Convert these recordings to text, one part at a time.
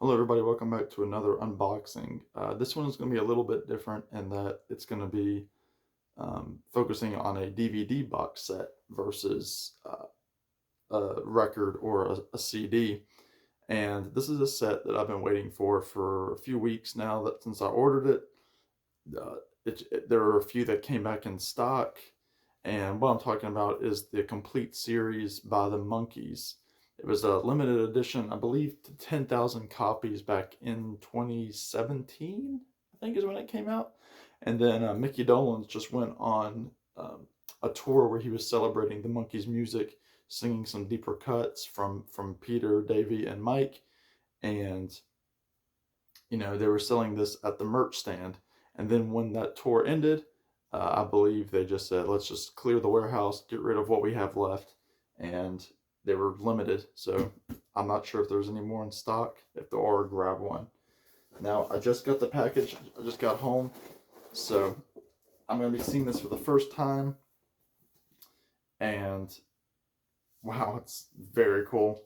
Hello everybody, welcome back to another unboxing. This one is going to be a little bit different in that it's going to be focusing on a DVD box set versus a record or a CD. And this is a set that I've been waiting for a few weeks now that since I ordered it. There are a few that came back in stock, and what I'm talking about is the complete series by the Monkees. It was a limited edition, I believe, to 10,000 copies back in 2017, I think is when it came out. And then Mickey Dolenz just went on a tour where he was celebrating the Monkees' music, singing some deeper cuts from Peter, Davey, and Mike. And, you know, they were selling this at the merch stand. And then when that tour ended, I believe they just said, let's just clear the warehouse, get rid of what we have left. And they were limited, so I'm not sure if there's any more in stock. If there are, grab one. Now, I just got the package. I just got home, so I'm going to be seeing this for the first time. And wow, it's very cool.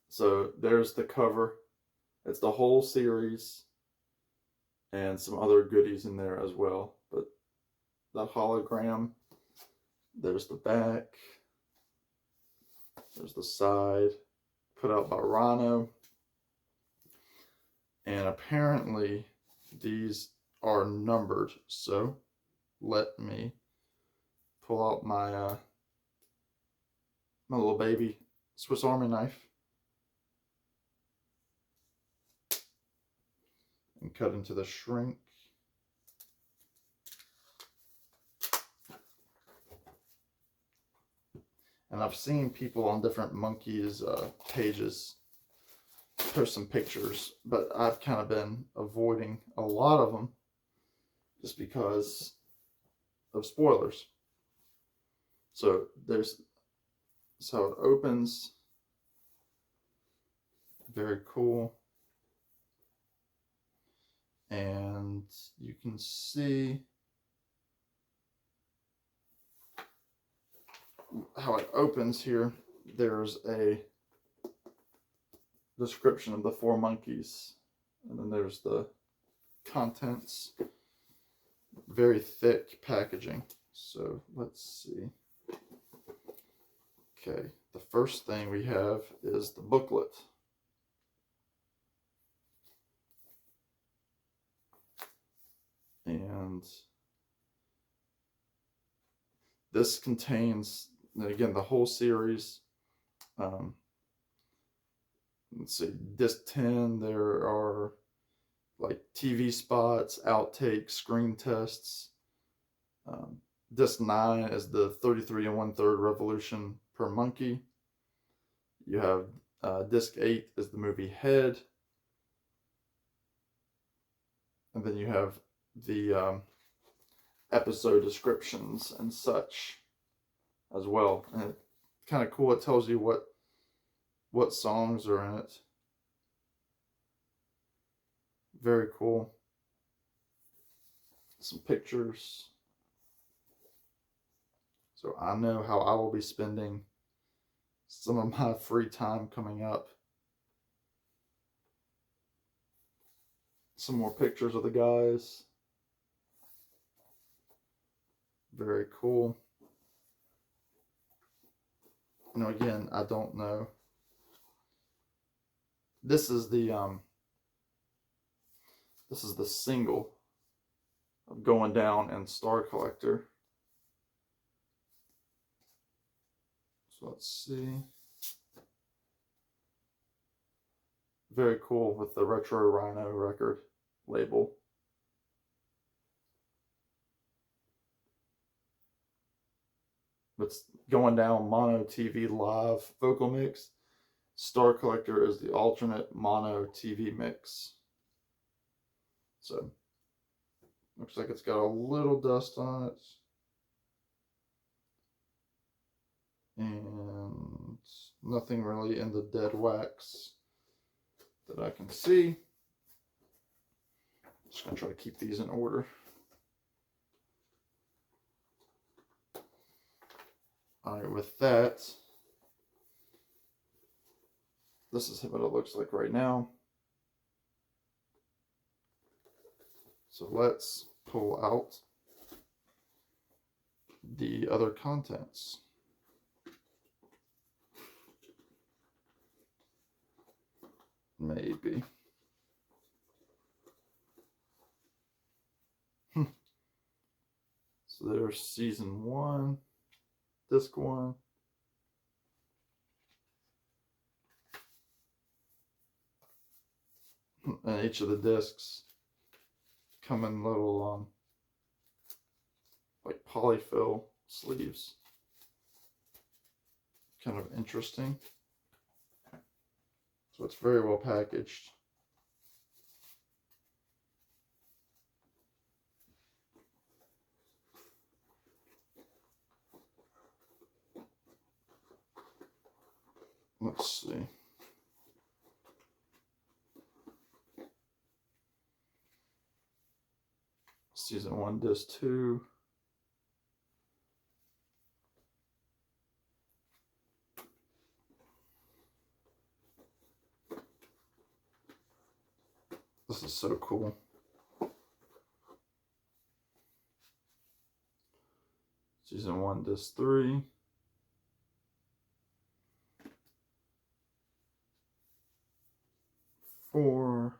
So there's the cover. It's the whole series and some other goodies in there as well. But the hologram, there's the back. There's the side, put out by Rhino. And apparently these are numbered. So let me pull out my my little baby Swiss Army knife and cut into the shrink. And I've seen people on different Monkees pages post some pictures, but I've kind of been avoiding a lot of them just because of spoilers. So there's how it opens. Very cool. And you can see how it opens here. There's a description of the four Monkees, and then there's the contents. Very thick packaging. So let's see. Okay, the first thing we have is the booklet. And this contains, again, the whole series. Let's see, disc 10, there are like TV spots, outtakes, screen tests. Disc 9 is the 33 1/3 revolution per Monkee. You have disc 8 is the movie Head. And then you have the episode descriptions and such as well. And it's kind of cool. It tells you what songs are in it. Very cool. Some pictures. So I know how I will be spending some of my free time coming up. Some more pictures of the guys. Very cool. You know, again, I don't know. This is the single of Going Down and Star Collector. So let's see. Very cool with the Retro Rhino record label. It's Going Down Mono TV Live Vocal Mix. Star Collector is the alternate mono TV mix. So, looks like it's got a little dust on it. And nothing really in the dead wax that I can see. Just gonna try to keep these in order. Alright, with that, this is what it looks like right now. So let's pull out the other contents. Maybe. So there's season 1, disc 1. And each of the discs come in little like polyfill sleeves. Kind of interesting. So it's very well packaged. Let's see. Season 1, disc 2. This is so cool. Season 1, disc 3. Four.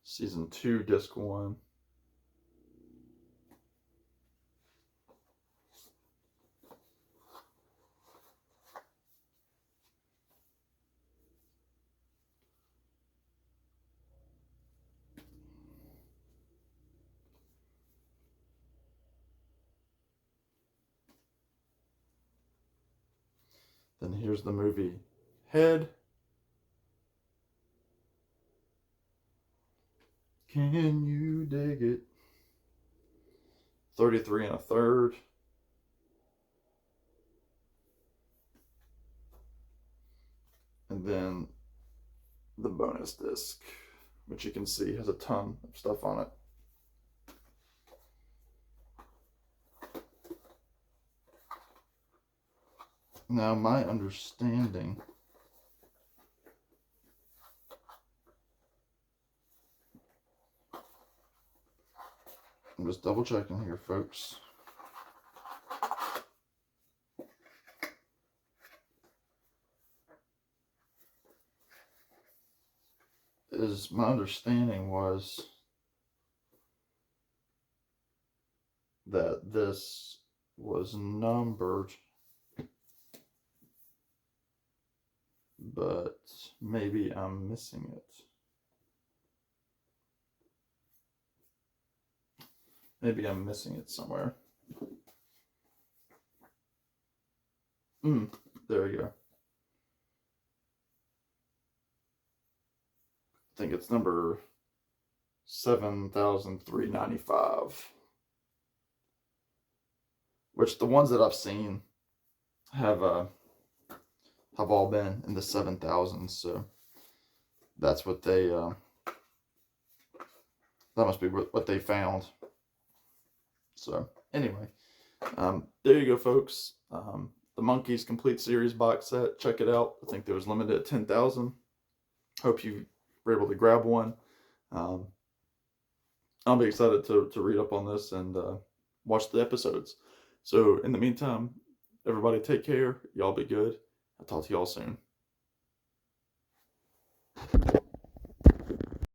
Season 2, disc 1. Then here's the movie Head. Can you dig it? 33 1/3. And then the bonus disc, which you can see has a ton of stuff on it. Now, my understanding I'm just double checking here, folks. My understanding was that this was numbered, but maybe I'm missing it. Maybe I'm missing it somewhere. There we go. I think it's number 7,395. Which the ones that I've seen have all been in the 7,000s, so that's what they that must be what they found. So anyway, there you go, folks. The Monkees Complete Series box set. Check it out. I think there was limited at 10,000. Hope you were able to grab one. I'll be excited to read up on this and watch the episodes. So in the meantime, everybody take care. Y'all be good. I'll talk to y'all soon.